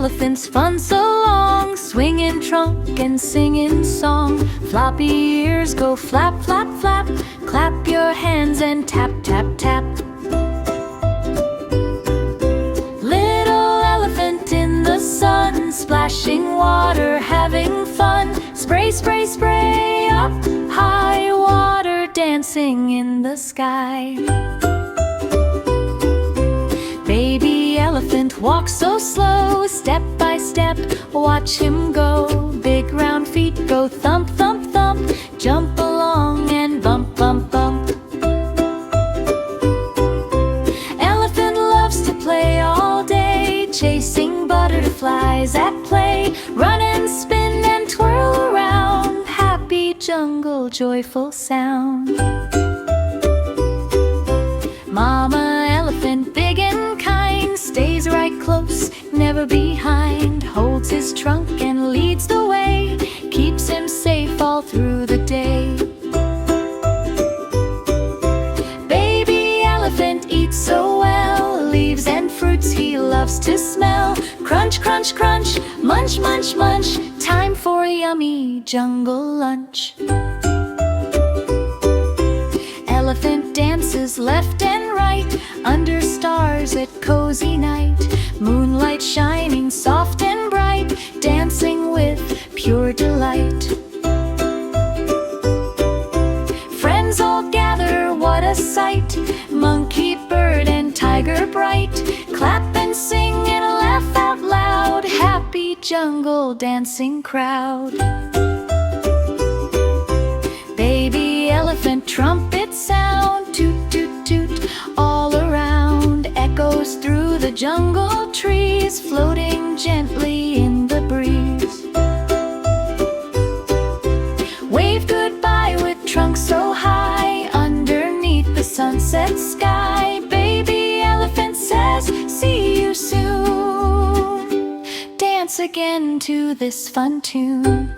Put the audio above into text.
elephant's fun so long, swinging trunk and singing song. Floppy ears go flap, flap, flap. Clap your hands and tap, tap, tap. Little elephant in the sun, splashing water, having fun. Spray, spray, spray, up high, water dancing in the sky. Baby elephant walks so slow, step by step, watch him go. Big round feet go thump, thump, thump. Jump along and bump, bump, bump. Elephant loves to play all day, chasing butterflies at play. Run and spin and twirl around, happy jungle, joyful sound. Mama elephant, big and kind, stays right close, never behind. Holds his trunk and leads the way, keeps him safe all through the day. Baby elephant eats so well, leaves and fruits he loves to smell. Crunch, crunch, crunch, munch, munch, munch. Time for a yummy jungle lunch. Elephant dances left and right, under stars at cozy night. Moonlight shining soft and bright, dancing with pure delight. Friends all gather, what a sight. Monkey, bird, and tiger bright. Clap and sing and laugh out loud, happy jungle dancing crowd. Baby elephant trumpet sound, toot, toot, toot, all around. Echoes through the jungle trees, floating gently in the breeze. Wave goodbye with trunk so high, underneath the sunset sky. Baby elephant says, see you soon. Dance again to this fun tune.